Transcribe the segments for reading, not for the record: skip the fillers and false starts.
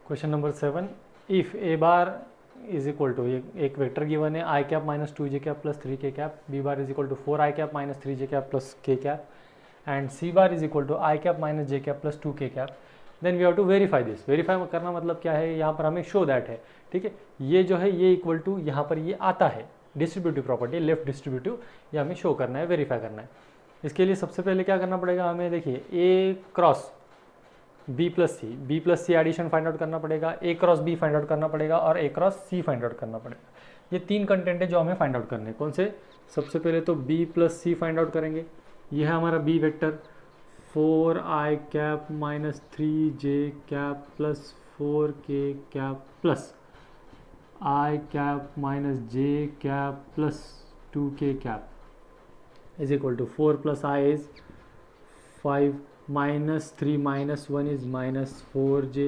Question number 7, if a bar is equal to, एक vector given है i cap minus 2j cap plus 3k cap, b bar is equal to 4 i cap minus 3j cap plus k cap, and c bar is equal to I cap minus j cap plus 2k cap, then we have to verify this. Verify करना मतलब क्या है, यहाँ पर हमें show that है, ठीक है, ये जो है ये इक्वल टू यहाँ पर ये आता है डिस्ट्रीब्यूटिव प्रॉपर्टी, लेफ्ट डिस्ट्रीब्यूटिव, ये हमें शो करना है, वेरीफाई करना है। इसके लिए सबसे पहले क्या करना पड़ेगा हमें, देखिए A cross b plus C addition find out करना पड़ेगा, ए क्रॉस बी फाइंड आउट करना पड़ेगा और a cross c find out करना पड़ेगा। ये तीन कंटेंट है जो हमें फाइंड आउट करने हैं। कौन से? सबसे पहले तो b plus c find out करेंगे। ये है हमारा b vector 4 i cap minus 3j cap plus 4k cap plus i cap minus j cap plus 2k cap is equal to 4 plus i is 5 minus 3 minus 1 is minus 4j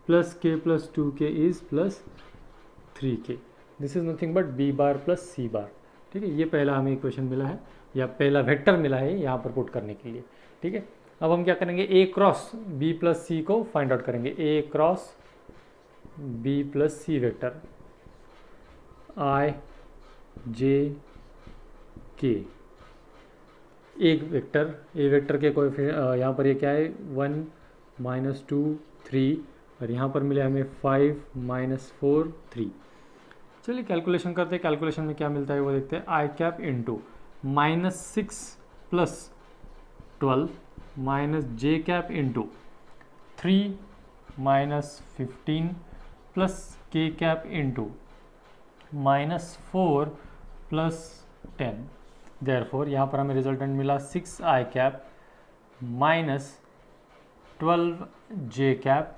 plus k plus 2k is plus 3k. This is nothing but b bar plus c बार। ठीक है, ये पहला हमें equation मिला है या पहला vector मिला है यहाँ पर पुट करने के लिए। ठीक है, अब हम क्या करेंगे, a cross b plus c को फाइंड आउट करेंगे। a cross b plus c vector i j k, एक वेक्टर, ए वेक्टर के कोई यहाँ पर ये क्या है 1 माइनस 2 3 और यहाँ पर मिले हमें 5 माइनस 4 3। चलिए कैलकुलेशन करते हैं, कैलकुलेशन में क्या मिलता है वो देखते हैं। I cap into minus 6 plus 12 minus J cap into 3 minus 15 plus के cap into minus 4 plus 10। Therefore यहाँ पर हमें रिजल्टेंट मिला 6 i cap minus 12 j cap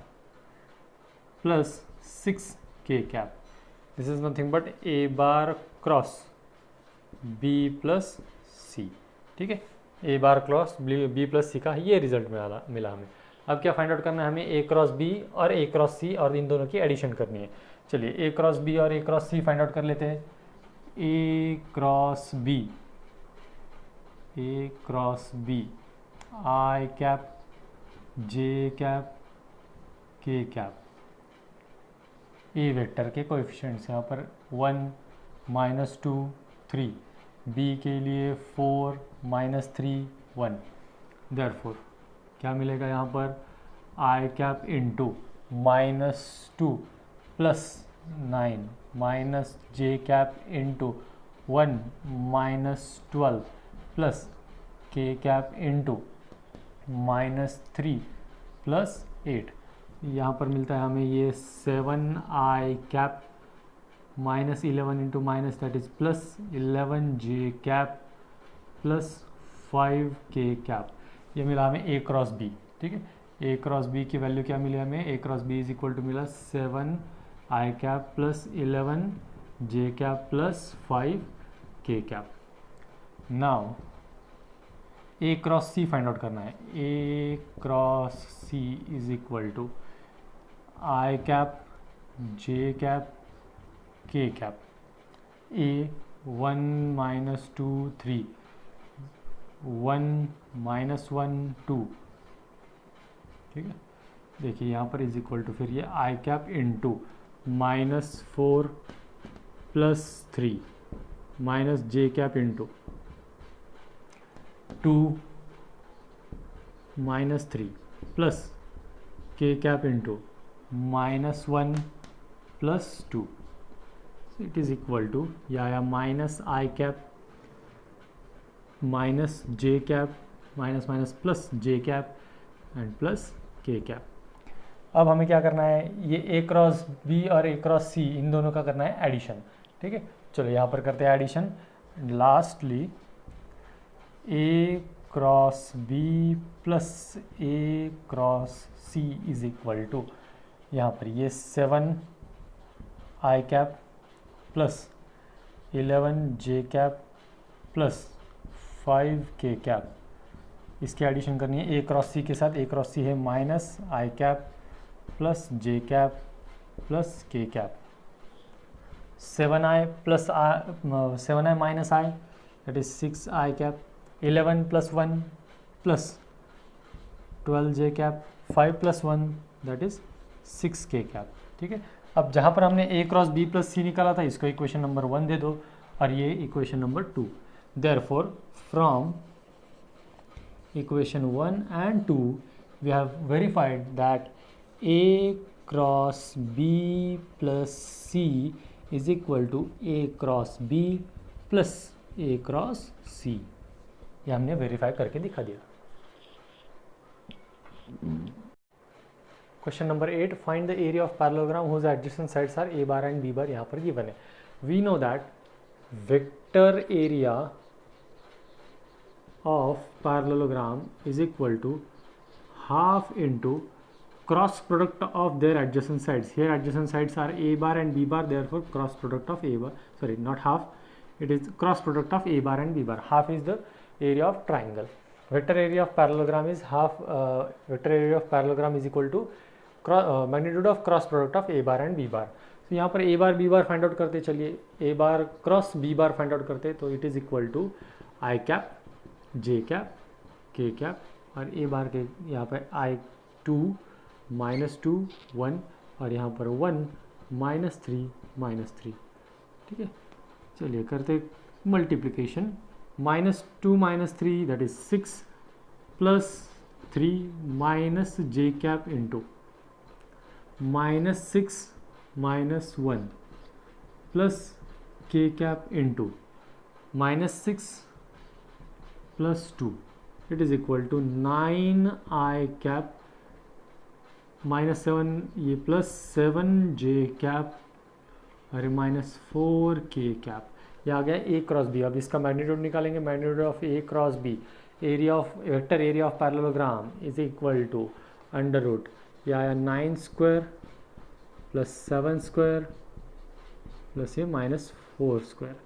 plus 6 k cap. This is nothing but a bar cross b plus c. ठीक है, ए bar cross b plus c का ये result मिला हमें। अब क्या फाइंड आउट करना है हमें, ए क्रॉस बी और ए क्रॉस सी और इन दोनों की एडिशन करनी है। चलिए ए क्रॉस बी और a cross c find out कर लेते हैं। ए cross b, a cross b i cap J cap के कैप, ए वेक्टर के कोएफिशिएंट्स यहाँ पर 1 माइनस 2 3, बी के लिए 4 माइनस 3 1। देयरफॉर क्या मिलेगा यहाँ पर, i cap into minus 2 plus 9 minus J cap into 1 minus 12 plus के कैप इंटू माइनस 3 प्लस 8। यहाँ पर मिलता है हमें ये 7 i cap minus 11 into minus that is plus 11 j cap plus 5 k cap. ये मिला हमें ए क्रॉस बी। ठीक है, ए क्रॉस बी की वैल्यू क्या मिली हमें, a cross B is equal to मिला 7 i cap plus 11 j cap plus 5 k cap. Now a cross c find out करना है। ए cross C is equal to I cap J cap के cap, a 1 minus 2 3 1 minus 1 2। ठीक है, देखिए यहाँ पर is equal to फिर ये आई cap into minus 4 plus 3 minus जे कैप इंटू 2 माइनस 3 प्लस के cap into minus 1 plus 2। It is equal to या आया minus i cap minus J cap minus minus plus j cap and plus के cap. अब हमें क्या करना है, ये ए क्रॉस बी और ए क्रॉस सी इन दोनों का करना है एडिशन। ठीक है, चलो यहाँ पर करते हैं addition. Lastly a cross b plus a cross C is equal to यहाँ पर ये 7 i cap plus 11 j cap plus 5 k cap. इसकी एडिशन करनी है ए क्रॉस सी के साथ। ए क्रॉस सी है minus i cap plus j cap plus के cap. 7i plus 7i minus I that is 6i cap, 11 plus 1 plus 12j cap, 5 plus 1 that is 6 k cap, ठीक है। अब जहाँ पर हमने a क्रॉस b प्लस सी निकाला था, इसको इक्वेशन नंबर 1 दे दो और ये equation number 2। Therefore from equation 1 and 2 we have verified that a cross b plus c is equal to a cross b plus a cross c। ये हमने verify करके दिखा दिया। Question number 8, find the area of parallelogram whose adjacent sides are a bar and b bar. यहाँ पर given है। We know that vector area of parallelogram is equal to half into cross product of their adjacent sides. Here adjacent sides are a bar and b bar, therefore cross product of a bar, sorry not half, it is cross product of a bar and b bar. Half is the area of triangle. Vector area of parallelogram is half, vector area of parallelogram is equal to magnitude of cross product of a bar and b bar. तो यहाँ पर a bar b bar find out करते, चलिए a bar cross b bar find out करते, तो it is equal to i cap J cap के cap और a बार के यहाँ पर I2 -2 1 और यहाँ पर 1 -3 ठीक है। चलिए करते multiplication, -2 -3 that is 6 plus 3 minus J cap into -6 -1 plus के cap into -6 plus 2, it is equal to 9i cap -7 ये प्लस 7j कैप अरे -4k कैप। ये आ गया a क्रॉस b। अब इसका मैग्नीट्यूड निकालेंगे, magnitude of a cross b, area of vector area of parallelogram is equal to under root, ये आया 9 स्क्वायर प्लस 7 स्क्वायर प्लस ये -4 square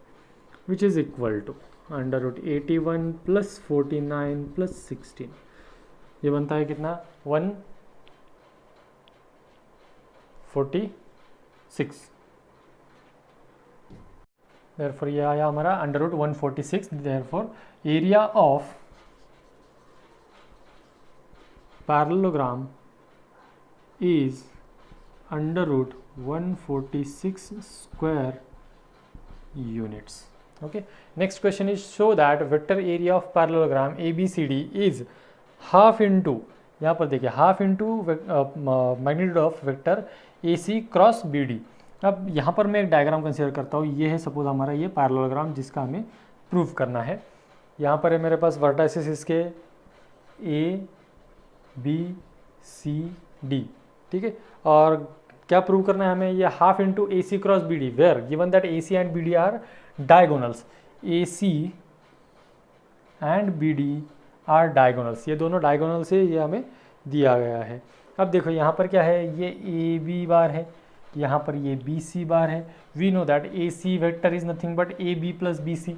which is equal to under root 81 plus 49 plus 16। ये बनता है कितना 146। देयरफॉर ये आया हमारा under root 146। Therefore area of parallelogram is under root 146 square units. Okay, next question is show that vector area of parallelogram ABCD is half into, यहाँ पर देखिए half into magnitude of vector AC cross BD। अब यहाँ पर मैं एक diagram consider करता हूँ, ये है सपोज हमारा ये पैरेललोग्राम जिसका हमें प्रूव करना है। यहाँ पर है मेरे पास वर्टाइसेस इसके A B C D, ठीक है। और क्या प्रूव करना है हमें, ये half into AC cross BD where given that AC and BD are diagonals, AC and BD are diagonals, ये दोनों diagonals है, ये हमें दिया गया है। अब देखो यहाँ पर क्या है, ये AB बार है, यहाँ पर ये BC बार है। we know that AC vector is nothing but AB plus BC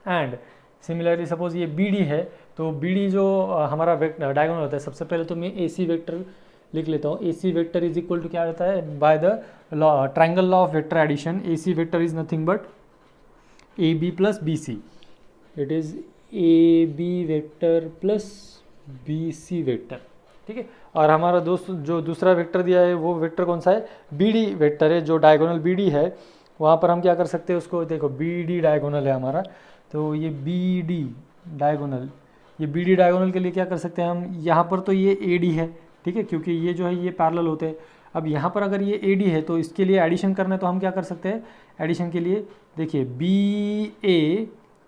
and similarly suppose ये BD है, तो BD जो हमारा diagonal होता है, सबसे पहले तो मैं AC वेक्टर लिख लेता हूँ। AC vector is equal to क्या होता है, by the law triangle law of vector addition, AC vector is nothing but AB plus BC, it is AB vector plus BC vector, ठीक है। और हमारा दोस्त जो दूसरा वेक्टर दिया है वो वेक्टर कौन सा है, BD वेक्टर है, जो डायगोनल BD है वहाँ पर हम क्या कर सकते हैं उसको, देखो BD डायगोनल है हमारा, तो ये BD डायगोनल, ये BD डायगोनल के लिए क्या कर सकते हैं हम, यहाँ पर तो ये AD है, ठीक है, क्योंकि ये जो है ये पैरेलल होते हैं। अब यहाँ पर अगर ये AD है तो इसके लिए एडिशन करना है, तो हम क्या कर सकते हैं एडिशन के लिए, देखिए BA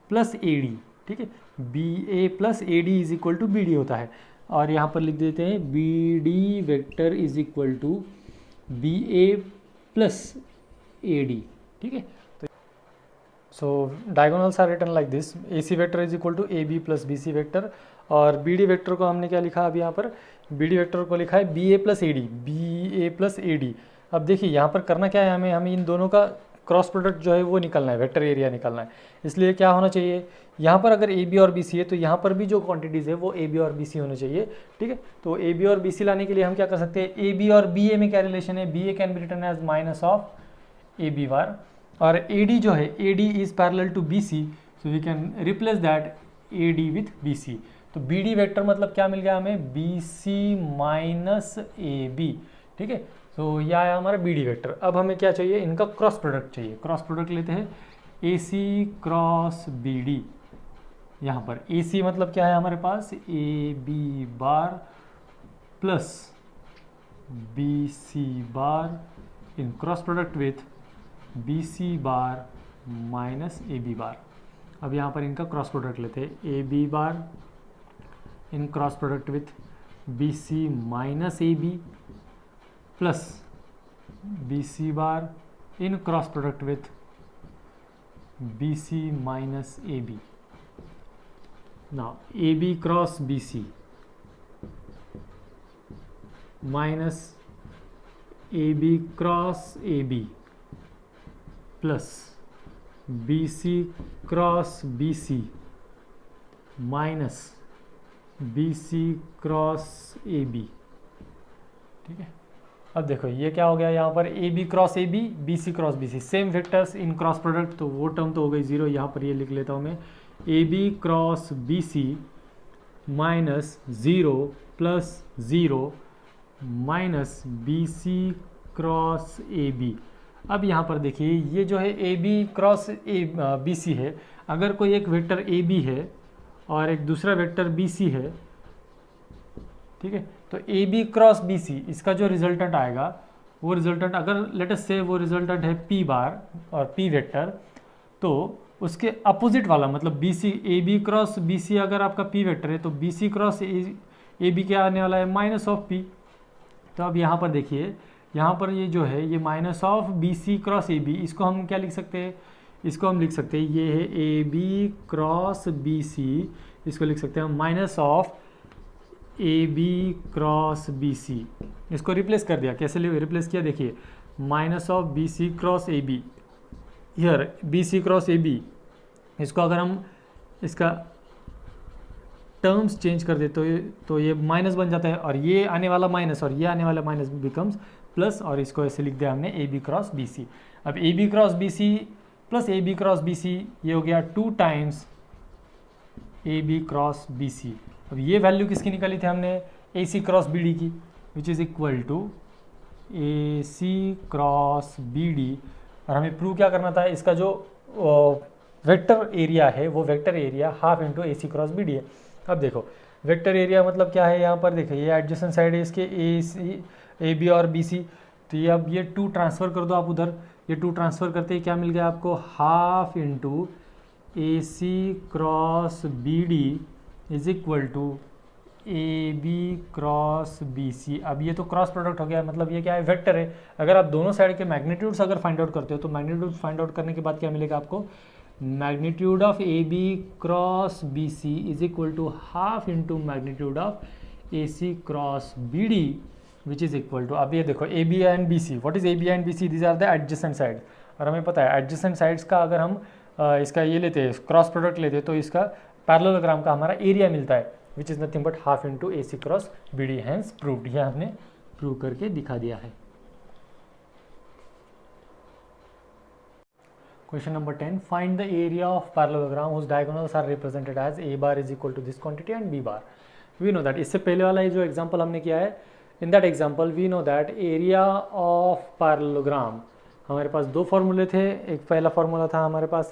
प्लस AD, ठीक है, BA plus AD is equal to BD होता है। और यहाँ पर लिख देते हैं BD vector is equal to BA plus AD, ठीक है। So diagonals are written like this, AC vector is equal to AB plus BC vector, और BD वेक्टर को हमने क्या लिखा अब यहाँ पर, BD वेक्टर को लिखा है BA plus AD, BA plus AD। अब देखिए यहाँ पर करना क्या है, हमें इन दोनों का क्रॉस प्रोडक्ट जो है वो निकलना है, वेक्टर एरिया निकलना है। इसलिए क्या होना चाहिए, यहाँ पर अगर AB और BC है तो यहाँ पर भी जो क्वांटिटीज़ है वो AB और BC होने चाहिए, ठीक है। तो AB और BC लाने के लिए हम क्या कर सकते हैं, AB और BA में क्या रिलेशन है, BA can be written as minus of AB bar, और AD जो है AD is parallel to BC, so we can replace that AD with BC। तो BD वेक्टर मतलब क्या मिल गया हमें, BC माइनस AB, ठीक है। तो यह आया हमारा बी डी वेक्टर। अब हमें क्या चाहिए, इनका क्रॉस प्रोडक्ट चाहिए। क्रॉस प्रोडक्ट लेते हैं A C cross B D. यहाँ पर ए सी मतलब क्या है हमारे पास, A B bar plus B C bar in cross product with B C bar minus A B bar. अब यहाँ पर इनका क्रॉस प्रोडक्ट लेते हैं, A B bar in cross product with B C minus A B plus B C bar in cross product with B C minus A B. Now AB cross BC minus AB cross AB plus BC cross BC minus BC cross AB। ठीक है, अब देखो ये क्या हो गया, यहाँ पर AB cross AB, BC cross BC, same vectors in cross product, तो वो टर्म तो हो गई जीरो। यहाँ पर ये लिख लेता हूँ मैं, AB cross BC minus 0 plus 0 minus BC cross AB। अब यहाँ पर देखिए ये जो है AB क्रॉस BC है, अगर कोई एक वेक्टर AB है और एक दूसरा वेक्टर BC है, ठीक है, तो AB क्रॉस BC इसका जो रिजल्टेंट आएगा वो रिजल्टेंट, अगर लेट अस से वो रिजल्टेंट है P बार और P वेक्टर, तो उसके अपोजिट वाला मतलब BC AB क्रॉस BC अगर आपका P वेक्टर है तो BC क्रॉस AB क्या आने वाला है, माइनस ऑफ P। तो अब यहाँ पर देखिए, यहाँ पर ये जो है ये minus of BC cross AB, इसको हम क्या लिख सकते हैं, इसको हम लिख सकते हैं ये है AB क्रॉस BC, इसको लिख सकते हैं minus of AB cross BC। इसको रिप्लेस कर दिया, कैसे रिप्लेस किया देखिए, minus of BC cross AB, here BC cross AB, इसको अगर हम इसका टर्म्स चेंज कर दे तो ये माइनस बन जाता है, और ये आने वाला माइनस और ये आने वाला माइनस बिकम्स प्लस, और इसको ऐसे लिख दिया हमने AB क्रॉस BC। अब AB cross BC plus AB cross BC ये हो गया 2 टाइम्स AB क्रॉस BC। अब ये वैल्यू किसकी निकाली थी हमने, AC क्रॉस BD की, which is equal to AC cross BD। और हमें प्रूव क्या करना था, इसका जो वेक्टर एरिया है वो vector area half into AC cross BD है। अब देखो वेक्टर एरिया मतलब क्या है, यहाँ पर देखो ये एडजेसेंट साइड है इसके AB और BC, तो ये अब ये 2 ट्रांसफ़र कर दो आप उधर, ये 2 ट्रांसफ़र करते ही क्या मिल गया आपको, half into AC cross BD is equal to AB cross BC। अब ये तो क्रॉस प्रोडक्ट हो गया, मतलब ये क्या है, वेक्टर है। अगर आप दोनों साइड के मैग्नीट्यूड्स अगर फाइंड आउट करते हो तो मैग्नीट्यूड फाइंड आउट करने के बाद क्या मिलेगा आपको, magnitude of AB cross BC is equal to half into magnitude of AC cross BD which is equal to, अब ये देखो AB and BC, what is AB and BC, these are the adjacent side. और हमें पता है adjacent sides का अगर हम इसका ये लेते हैं क्रॉस प्रोडक्ट लेते हैं तो इसका पैरेललोग्राम का हमारा एरिया मिलता है, which is nothing but half into AC cross BD, hence proved. यह हमने प्रूव करके दिखा दिया है। Question number 10, find the area of parallelogram whose diagonals are represented as A bar is equal to this quantity and B bar। we know that, इससे पहले वाला ये जो एग्जांपल हमने किया है, in that example we know that area of parallelogram, हमारे पास 2 फॉर्मूले थे। एक पहला फॉर्मूला था हमारे पास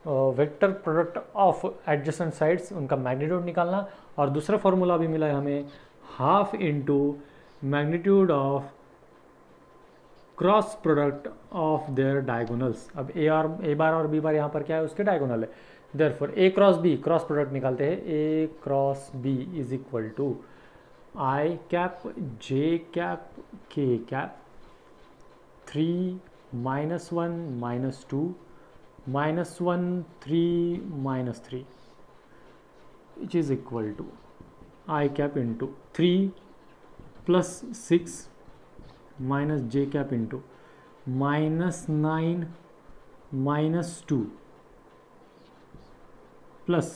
vector product of adjacent sides, उनका मैग्नीट्यूड निकालना, और दूसरा फॉर्मूला भी मिला है हमें half into magnitude of cross product of their diagonals. अब ए बार और बी बार यहाँ पर क्या है, उसके डायगोनल है, therefore A cross B, cross product निकालते हैं, ए cross B is equal to I cap J cap के cap 3 -1 -2 -1 3 -3 which is equal to I cap into 3 plus 6 minus j cap into -9 -2 plus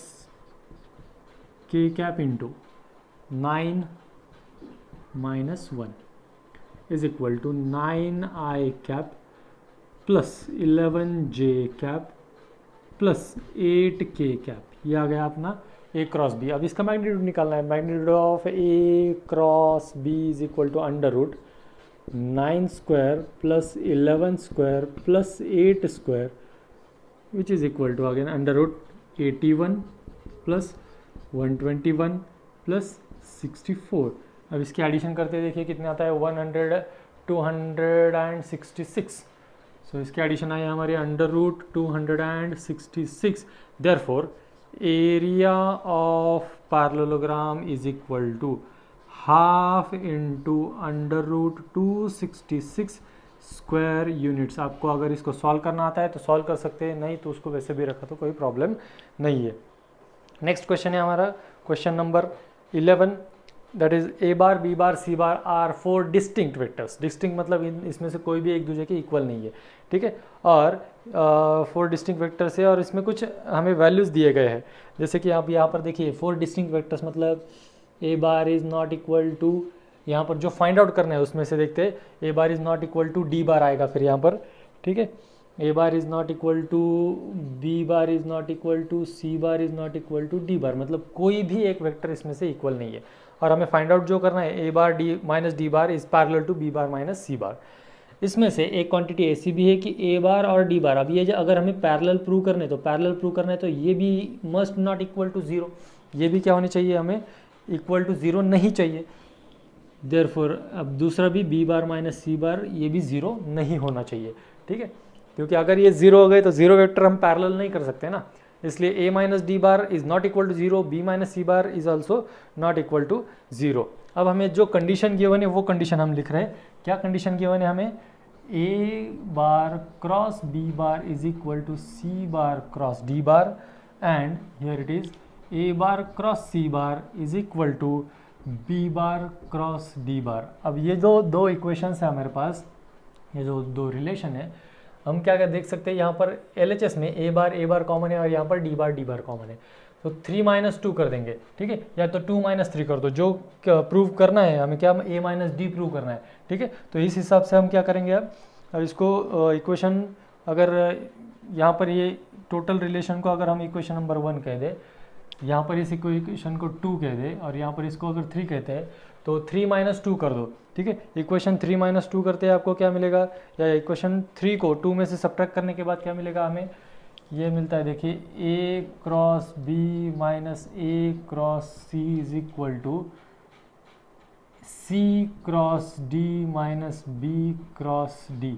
k cap into 9 -1 is equal to 9I cap plus 11J cap plus 8K cap। ये आ गया अपना A cross B। अब इसका magnitude निकालना है, magnitude of A cross B is equal to under root 9 square plus 11 square plus 8 square which is equal to again under root 81 plus 121 plus 64। अब इसके एडिशन करते देखिए कितने आता है 100 266। सो इसके एडिशन आए हमारे under root 266। Therefore area of parallelogram is equal to half into under root 266 square units. आपको अगर इसको सॉल्व करना आता है तो सॉल्व कर सकते हैं, नहीं तो उसको वैसे भी रखा तो कोई प्रॉब्लम नहीं है। नेक्स्ट क्वेश्चन है हमारा question number 11, that is a bar b bar c bar are 4 distinct vectors. Distinct मतलब इसमें से कोई भी एक दूसरे के इक्वल नहीं है, ठीक है। और 4 डिस्टिंक्ट वेक्टर्स है और इसमें कुछ हमें वैल्यूज़ दिए गए हैं, जैसे कि आप यहाँ पर देखिए 4 डिस्टिंक्ट वेक्टर्स मतलब ए bar is not equal to, यहाँ पर जो फाइंड आउट करना है उसमें से देखते हैं A bar is not equal to D bar आएगा फिर यहाँ पर, ठीक है। ए bar is not equal to B bar is not equal to C bar is not equal to D bar, मतलब कोई भी एक वेक्टर इसमें से इक्वल नहीं है। और हमें फाइंड आउट जो करना है ए bar D minus D bar is parallel to B bar minus C bar. इसमें से एक क्वांटिटी ऐसी भी है कि ए बार और डी बार, अब ये अगर हमें पैरेलल प्रूव करने तो पैरेलल प्रूव करना है तो ये भी must not equal to zero, ये भी क्या होनी चाहिए हमें इक्वल टू ज़ीरो नहीं चाहिए। देयरफॉर अब दूसरा भी बी बार माइनस सी बार ये भी ज़ीरो नहीं होना चाहिए, ठीक है, क्योंकि अगर ये ज़ीरो हो गए तो ज़ीरो वेक्टर हम पैरेलल नहीं कर सकते ना। इसलिए A minus D bar is not equal to zero, B minus C bar is also not equal to zero. अब हमें जो कंडीशन गिवन है वो कंडीशन हम लिख रहे हैं। क्या कंडीशन गिवन है हमें, A bar cross B bar is equal to C bar cross D bar and here it is A bar cross C bar is equal to B bar cross D bar. अब ये जो दो equations है हमारे पास, ये जो दो relation है, हम क्या क्या देख सकते हैं यहाँ पर LHS में ए बार कॉमन है और यहाँ पर डी बार कॉमन है, तो 3 माइनस 2 कर देंगे, ठीक है, या तो 2 माइनस 3 कर दो, जो प्रूव करना है हमें क्या ए माइनस डी प्रूव करना है, ठीक है। तो इस हिसाब से हम क्या करेंगे अब इसको इक्वेशन, अगर यहाँ पर ये टोटल रिलेशन को अगर हम इक्वेशन नंबर 1 कह दें, यहाँ पर इस इक्वेशन को 2 कह दें और यहाँ पर इसको अगर 3 कहते हैं तो 3 माइनस 2 कर दो, ठीक है। इक्वेशन 3 माइनस 2 करते हैं आपको क्या मिलेगा, या इक्वेशन 3 को 2 में से सब्ट्रैक्ट करने के बाद क्या मिलेगा हमें, ये मिलता है देखिए A cross B minus A cross C is equal to C cross D minus B cross D.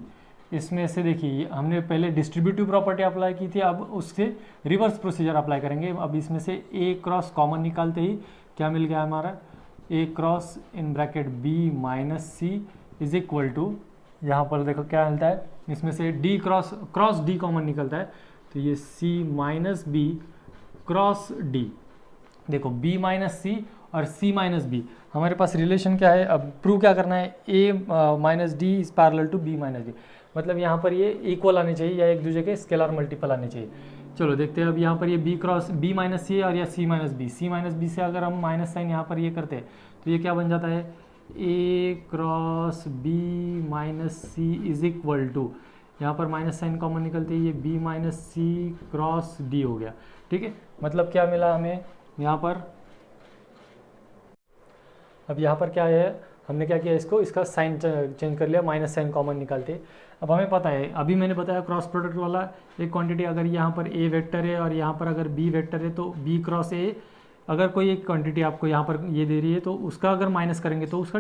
इसमें से देखिए हमने पहले डिस्ट्रीब्यूटिव प्रॉपर्टी अप्लाई की थी, अब उससे रिवर्स प्रोसीजर अप्लाई करेंगे। अब इसमें से ए क्रॉस कॉमन निकालते ही क्या मिल गया हमारा, A cross in bracket B minus C is equal to, यहाँ पर देखो क्या मिलता है, इसमें से डी क्रॉस डी कॉमन निकलता है, तो ये सी माइनस बी क्रॉस डी। देखो बी माइनस सी और सी माइनस बी, हमारे पास रिलेशन क्या है, अब प्रूव क्या करना है, A minus D is parallel to B minus D, मतलब यहाँ पर ये इक्वल आने चाहिए या एक दूसरे के स्केलर मल्टीपल आने चाहिए। चलो देखते हैं अब यहाँ पर ये बी क्रॉस बी माइनस सी और या सी माइनस बी से अगर हम माइनस साइन यहाँ पर ये करते हैं तो ये क्या बन जाता है, ए cross B minus C is equal to, यहाँ पर माइनस साइन कॉमन निकलते ही ये B minus C cross D हो गया, ठीक है। मतलब क्या मिला हमें यहाँ पर, अब यहाँ पर क्या है, हमने क्या किया इसका साइन चेंज कर लिया, माइनस साइन कॉमन निकालते। अब हमें पता है, अभी मैंने बताया क्रॉस प्रोडक्ट वाला एक क्वांटिटी, अगर यहाँ पर ए वेक्टर है और यहाँ पर अगर बी वेक्टर है तो बी क्रॉस ए, अगर कोई एक क्वांटिटी आपको यहाँ पर ये दे रही है तो उसका अगर माइनस करेंगे तो उसका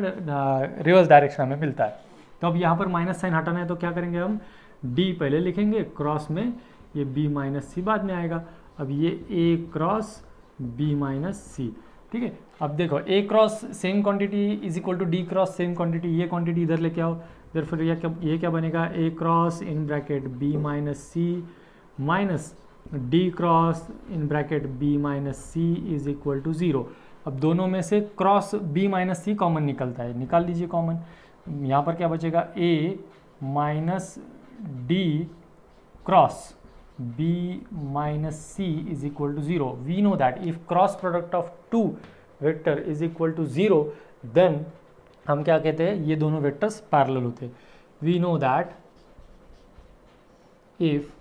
रिवर्स डायरेक्शन हमें मिलता है। तो अब यहाँ पर माइनस साइन हटाना है तो क्या करेंगे हम, डी पहले लिखेंगे, क्रॉस में ये बी माइनस सी बाद में आएगा। अब ये A cross B minus C, ठीक है। अब देखो A cross same quantity is equal to D cross same quantity, ये क्वांटिटी इधर लेके आओ, फिर ये क्या बनेगा, A cross in bracket B minus C minus D cross in bracket B minus C is equal to zero. अब दोनों में से cross B minus C common निकलता है, निकाल लीजिए कॉमन, यहाँ पर क्या बचेगा, ए minus D cross B minus C is equal to zero. We know that if cross product of two vector is equal to zero then हम क्या कहते हैं, ये दोनों वेक्टर्स पैरेलल होते हैं। We know that if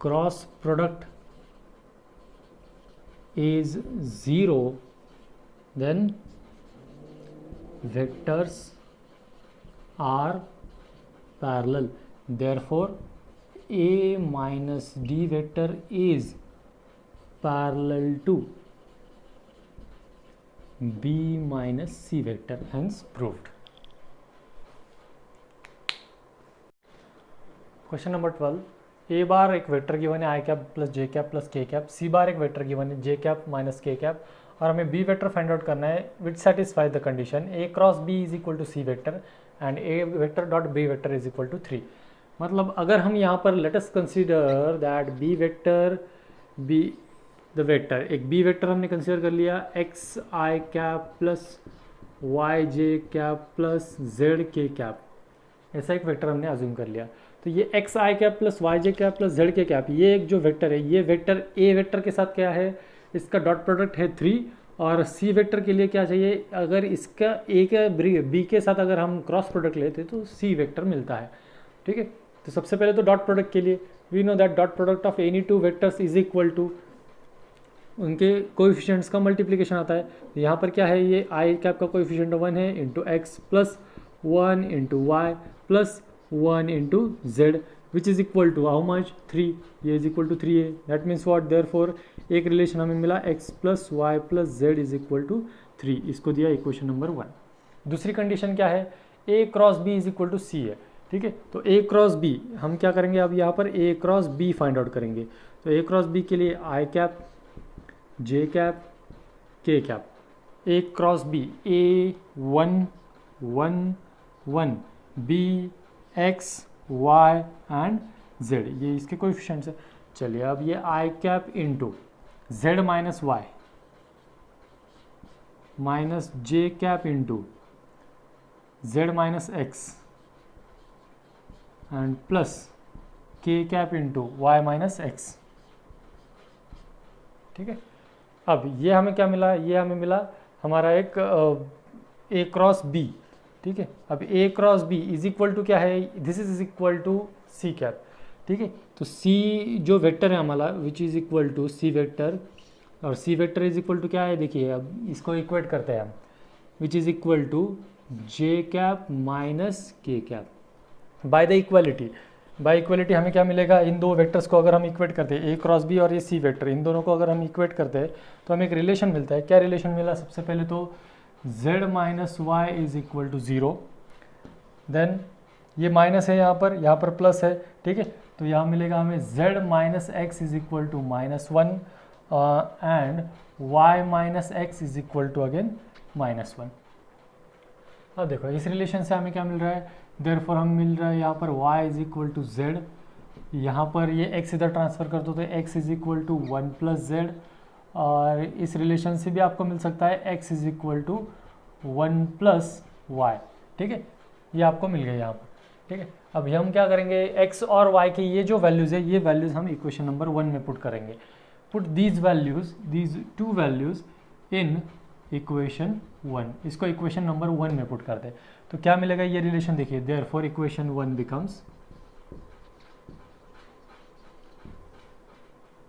cross product is zero then vectors are parallel, therefore A minus D vector is parallel to B minus C vector, hence proved. Question number 12, a bar एक vector given है i cap plus j cap plus के cap, c bar एक vector given है j cap minus के cap, और हमें b vector find out करना है which satisfy the condition a cross B is equal to C vector and a vector dot b vector is equal to 3. मतलब अगर हम यहाँ पर let us consider that b vector be the vector, एक b vector हमने consider कर लिया x आई cap plus Y जे cap plus Z के कैप, ऐसा एक वेक्टर हमने अज्यूम कर लिया. तो ये एक्स आई कैप प्लस वाई जे कैप प्लस जेड के कैप, ये एक जो वेक्टर है, ये वेक्टर ए वेक्टर के साथ क्या है, इसका डॉट प्रोडक्ट है 3, और सी वेक्टर के लिए क्या चाहिए, अगर इसका ए के बी के साथ अगर हम क्रॉस प्रोडक्ट लेते तो सी वेक्टर मिलता है. ठीक है, तो सबसे पहले तो डॉट प्रोडक्ट के लिए we know that dot product of any two vectors is equal to उनके कोएफिशिएंट्स का मल्टीप्लिकेशन आता है. तो यहाँ पर क्या है, ये आई कैप का कोएफिशिएंट 1 है into x plus 1 into y plus 1 into z which is equal to how much 3, ये इज इक्वल टू 3 है. दैट मीन्स व्हाट, देयरफॉर एक रिलेशन हमें मिला x plus y plus z is equal to 3, इसको दिया equation number 1. दूसरी condition क्या है, a cross b is equal to C है. ठीक है, तो a क्रॉस b हम क्या करेंगे, अब यहाँ पर a cross b find out करेंगे. तो a क्रॉस b के लिए आई कैप जे कैप के cap, a cross b a 1 1 1 b x y and z, ये इसके कोएफिशिएंट्स है. चलिए अब ये आई cap into Z minus Y minus J cap into Z minus X and plus के cap into Y minus X. ठीक है, अब ये हमें क्या मिला, ये हमें मिला हमारा एक ए क्रॉस बी. ठीक है, अब a cross b is equal to क्या है, this is equal to C cap. ठीक है, तो c जो वेक्टर है हमारा which is equal to C vector, और C vector is equal to क्या है, देखिए अब इसको इक्वेट करते हैं हम, which is equal to J cap minus के cap by the equality. By equality हमें क्या मिलेगा, इन दो वेक्टर्स को अगर हम इक्वेट करते हैं a क्रॉस b और ये सी वेक्टर, इन दोनों को अगर हम इक्वेट करते हैं तो हमें एक रिलेशन मिलता है. क्या रिलेशन मिला, सबसे पहले तो z minus y is equal to 0, then ये माइनस है यहाँ पर प्लस है. ठीक है, तो यहाँ मिलेगा हमें z minus x is equal to minus 1 and y minus x is equal to again minus 1. अब देखो इस रिलेशन से हमें क्या मिल रहा है, देयरफॉर हम मिल रहा है यहाँ पर y is equal to z, यहाँ पर ये x इधर ट्रांसफर कर दो तो x is equal to 1 plus z, और इस रिलेशन से भी आपको मिल सकता है x is equal to 1 plus y. ठीक है, ये आपको मिल गया यहाँ पर. ठीक है, अब हम क्या करेंगे, x और y के ये जो वैल्यूज़ है, ये वैल्यूज़ हम इक्वेशन नंबर 1 में पुट करेंगे. Put these values, these two values in equation 1, इसको इक्वेशन नंबर 1 में पुट करते हैं तो क्या मिलेगा, ये रिलेशन देखिए, देयरफॉर इक्वेशन 1 बिकम्स,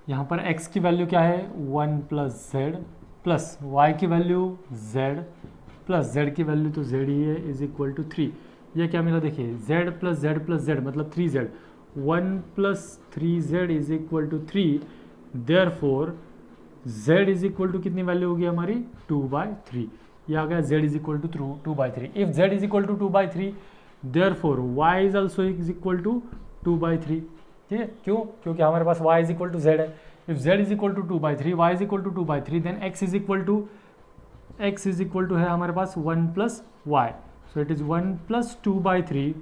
यहाँ पर x की वैल्यू क्या है 1 प्लस जेड प्लस y की वैल्यू z प्लस z की वैल्यू तो z ही है इज इक्वल टू 3. ये क्या मिला देखिए, z प्लस z मतलब 3z, 1 प्लस 3z is equal to 3, therefore z is equal to कितनी वैल्यू होगी हमारी 2/3. ये आ गया z is equal to 2/3. If z is equal to 2/3 therefore y is also is equal to 2/3. ठीक है, क्यों, क्योंकि हमारे पास y is equal to z है. If z is equal to 2/3, y is equal to 2/3, then x is equal to है हमारे पास 1 plus y, so it is 1 plus 2/3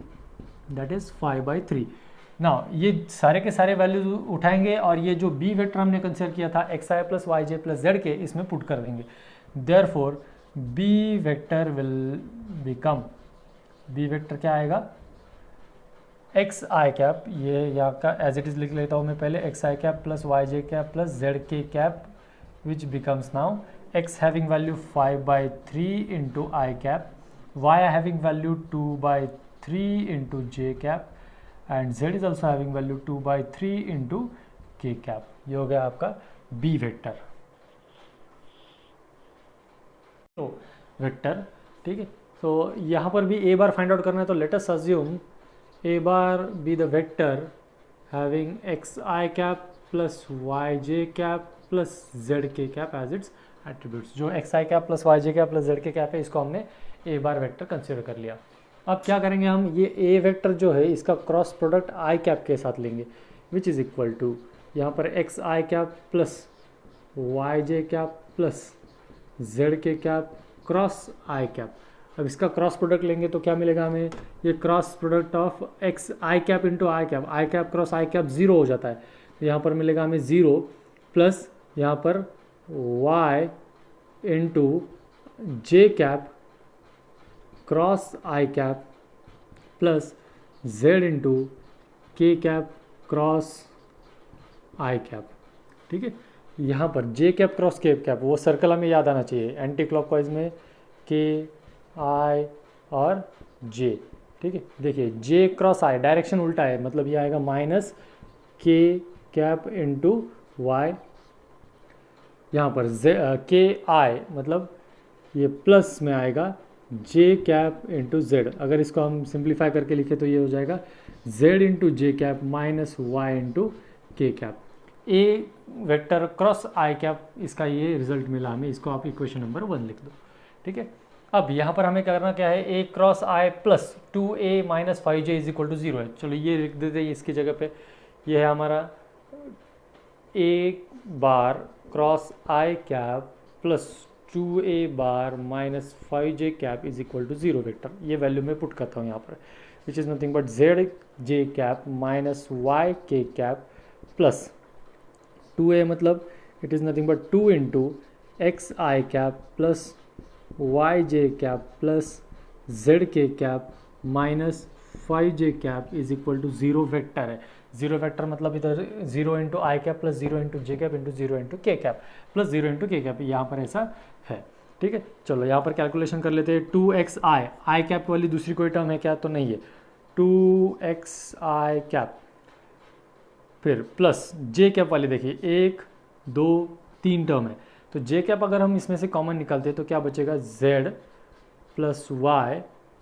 that is 5/3. Now ये सारे के सारे वैल्यूज उठाएंगे और ये जो b वेक्टर हमने कंसिडर किया था xi प्लस वाई जे प्लस जेड के, इसमें पुट कर देंगे. Therefore b vector will become, b vector क्या आएगा, एक्स आई कैप, ये यहाँ का एज इट इज़ लिख लेता हूँ मैं पहले, एक्स आई कैप प्लस वाई जे कैप प्लस जेड के cap which becomes now x having value 5/3 into i cap, y having value 2/3 into J cap and z is also having value 2/3 into के cap. ये हो गया आपका B vector. तो vector, ठीक है, तो यहाँ पर भी ए बार फाइंड आउट करना है, तो let us assume a bar b the vector having x I cap plus Y J cap plus Z के कैप एज इट्स एट्रीब्यूट्स। जो एक्स आई कैप प्लस वाई जे कैप प्लस जेड के cap है, इसको हमने ए बार vector consider कर लिया। अब क्या करेंगे हम, ये ए वेक्टर जो है इसका क्रॉस प्रोडक्ट आई कैप के साथ लेंगे, विच इज़ इक्वल टू यहाँ पर एक्स आई कैप प्लस वाई जे कैप प्लस जेड के कैप क्रॉस आई कैप। अब इसका क्रॉस प्रोडक्ट लेंगे तो क्या मिलेगा हमें, ये cross product of x I cap into i cap cross I cap 0 हो जाता है, तो यहाँ पर मिलेगा हमें 0 प्लस यहाँ पर y into J cap cross I cap plus z into के कैप क्रॉस आई कैप। ठीक है, यहाँ पर जे कैप क्रॉस के कैप, वो सर्कल हमें याद आना चाहिए, एंटी क्लॉकवाइज में के आई और जे। ठीक है, देखिए जे क्रॉस आई डायरेक्शन उल्टा है, मतलब ये आएगा माइनस के कैप इंटू वाई, यहाँ पर के आई मतलब ये प्लस में आएगा जे कैप इंटू जेड। अगर इसको हम सिंप्लीफाई करके लिखे तो ये हो जाएगा जेड इंटू जे कैप माइनस वाई इंटू के cap. A vector cross I cap, इसका ये रिजल्ट मिला हमें, इसको आप इक्वेशन नंबर 1 लिख दो। ठीक है, अब यहाँ पर हमें करना क्या है, ए cross I plus 2a minus 5j is equal to 0 है। चलो ये लिख देते हैं इसकी जगह पे, ये है हमारा A bar cross I cap plus 2a bar minus 5j cap is equal to 0 vector. ये वैल्यू में पुट करता हूँ यहाँ पर, which is nothing but Z J cap minus Y K cap plus 2a मतलब it is nothing but 2 into X I cap plus Y J cap plus Z के cap minus 5j cap is equal to 0 vector है। 0 vector मतलब इधर 0 into i cap plus 0 into J cap into 0 into के cap plus 0 into के cap, यहाँ पर ऐसा है। ठीक है, चलो यहाँ पर कैलकुलेशन कर लेते हैं। 2x आई कैप वाली दूसरी कोई टर्म है क्या, तो नहीं है, 2x आई कैप, फिर प्लस जे कैप वाली देखिए 1 2 3 टर्म है, तो जे कैप अगर हम इसमें से कॉमन निकालते हैं तो क्या बचेगा, z plus Y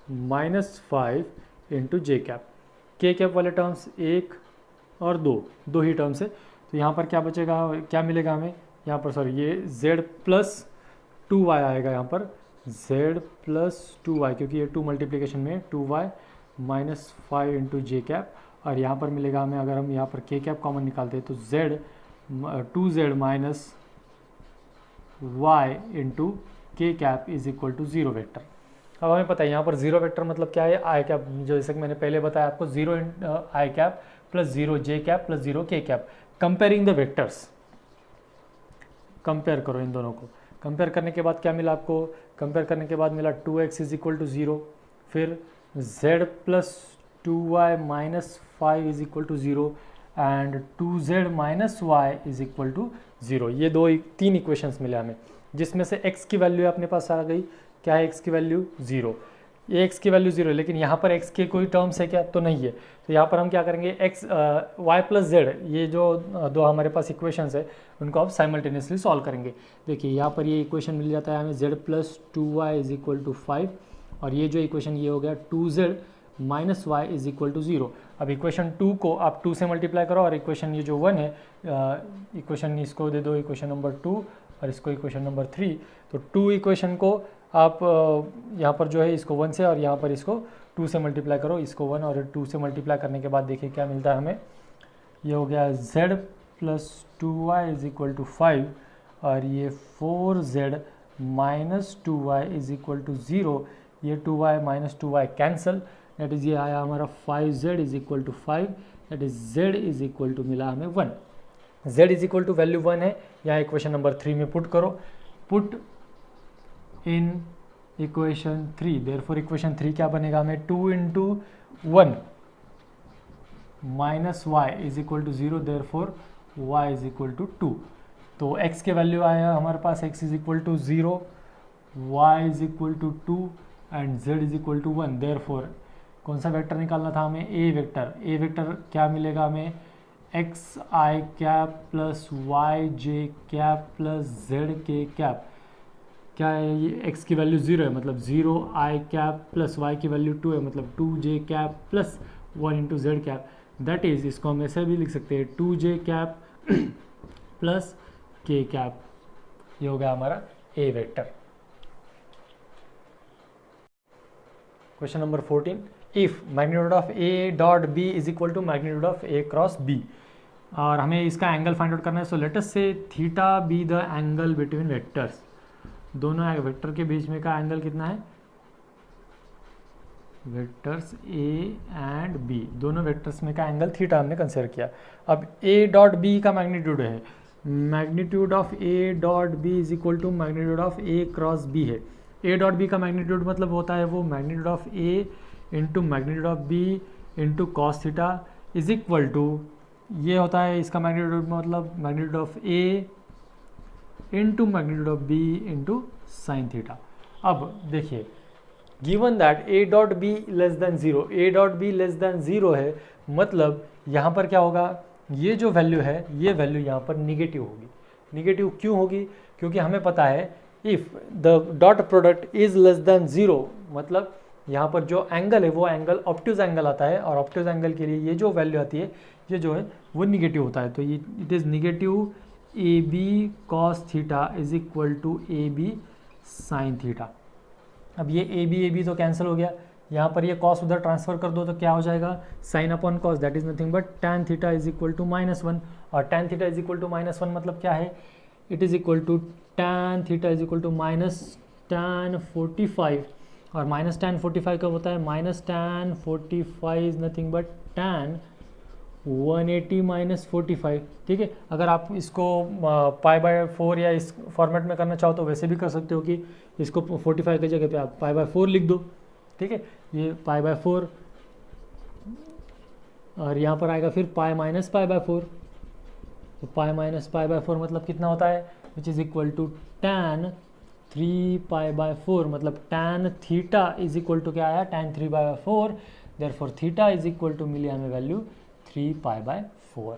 minus 5 into जे कैप। के कैप वाले टर्म्स 1 और 2 ही टर्म्स है, तो यहाँ पर क्या बचेगा, क्या मिलेगा हमें यहाँ पर, सॉरी ये z प्लस 2y आएगा यहाँ पर, z प्लस 2y, क्योंकि ये 2 मल्टीप्लिकेशन में 2y माइनस 5 इंटू जे कैप, और यहाँ पर मिलेगा हमें, अगर हम यहाँ पर के कैप कॉमन निकालते हैं तो z 2z minus y into के cap is equal to 0 vector. अब हमें पता है यहाँ पर 0 वेक्टर मतलब क्या है, आई कैप, जैसे कि मैंने पहले बताया आपको, 0 आई कैप प्लस 0 जे कैप प्लस 0 के cap. Comparing the vectors, compare करो इन दोनों को, कंपेयर करने के बाद क्या मिला आपको, कंपेयर करने के बाद मिला 2x इज इक्वल टू 0, फिर z plus 2y minus 5 is equal to 0 and 2z minus y is equal to 0। ये 3 इक्वेशंस मिले हमें, जिसमें से x की वैल्यू अपने पास आ गई, क्या है x की वैल्यू 0, ये x की वैल्यू 0 है, लेकिन यहाँ पर x के कोई टर्म्स है क्या, तो नहीं है। तो यहाँ पर हम क्या करेंगे, y प्लस z, ये जो दो हमारे पास इक्वेशंस है उनको आप साइमल्टेनियसली सॉल्व करेंगे। देखिए यहाँ पर ये इक्वेशन मिल जाता है हमें, z plus 2y is equal to 5, और ये जो इक्वेशन ये हो गया 2z minus y is equal to 0। अब इक्वेशन 2 को आप 2 से मल्टीप्लाई करो, और इक्वेशन ये जो 1 है, इक्वेशन इसको दे दो इक्वेशन नंबर 2 और इसको इक्वेशन नंबर 3। तो 2 इक्वेशन को आप यहाँ पर जो है इसको 1 से और यहाँ पर इसको 2 से मल्टीप्लाई करो, इसको 1 और 2 से मल्टीप्लाई करने के बाद देखिए क्या मिलता है हमें, ये हो गया z plus 2y is equal to 5, और ये 4z minus 2y is equal to 0, ये 2y minus 2y cancel, that is ये आया हमारा 5z is equal to 5, that is z is equal to मिला हमें 1। z is equal to value 1 है, यहाँ इक्वेशन नंबर 3 में पुट करो, put in equation 3, therefore equation 3 क्या बनेगा हमें, 2 into 1 minus y is equal to 0, therefore y is equal to 2। तो x के वैल्यू आया हमारे पास, x is equal to 0, y is equal to 2 and z is equal to 1। Therefore कौन सा वेक्टर निकालना था हमें, a वेक्टर। a वेक्टर क्या मिलेगा हमें, एक्स आई कैप प्लस वाई जे कैप प्लस जेड के कैप क्या है, ये x की वैल्यू 0 है मतलब 0 i कैप प्लस y की वैल्यू 2 है मतलब 2j cap plus 1 into Z cap, that is इसको हम ऐसे भी लिख सकते हैं 2j cap plus k cap. ये हो गया हमारा a vector. Question number 14, if magnitude of a dot b is equal to magnitude of a cross b, और हमें इसका एंगल फाइंड आउट करना है। सो let us say theta be the angle between vectors, दोनों वेक्टर के बीच में का एंगल कितना है, वेक्टर्स a एंड b, दोनों वेक्टर्स में का एंगल थीटा हमने कंसिडर किया। अब a डॉट b का मैग्नीट्यूड है, magnitude of a dot b is equal to magnitude of a cross b है। a डॉट b का मैग्नीट्यूड मतलब होता है वो magnitude of a into magnitude of b into cos theta is equal to, ये होता है इसका मैग्नीट्यूड मतलब magnitude of a into magnitude of b into sine theta. अब देखिए given that a dot b less than 0, a dot b less than 0 है, मतलब यहाँ पर क्या होगा, ये जो वैल्यू है ये वैल्यू यहाँ पर निगेटिव होगी। निगेटिव क्यों होगी, क्योंकि हमें पता है if the dot product is less than 0, मतलब यहाँ पर जो एंगल है वो एंगल ऑब्ट्यूज एंगल आता है, और ऑब्ट्यूज एंगल के लिए ये जो वैल्यू आती है ये जो है वो निगेटिव होता है। तो ये it is negative A B cos theta is equal to A B sine theta. अब ये ए बी तो कैंसिल हो गया, यहाँ पर ये कॉस उधर ट्रांसफर कर दो तो क्या हो जाएगा, sine upon cos that is nothing but tan theta is equal to -1, और tan theta is equal to -1 मतलब क्या है, it is equal to tan theta is equal to minus tan 45, और माइनस टैन 45 कब होता है, minus tan 45 is nothing but tan 180 minus 45। ठीक है, अगर आप इसको π/4 या इस फॉर्मेट में करना चाहो तो वैसे भी कर सकते हो कि इसको 45 की जगह पे आप π/4 लिख दो। ठीक है, ये π/4 और यहाँ पर आएगा फिर π माइनस π/4, तो π माइनस π/4 मतलब कितना होता है, which is equal to tan 3π/4, मतलब tan theta is equal to क्या आया, tan 3/4, therefore theta is equal to मिली हमें वैल्यू 3π/4।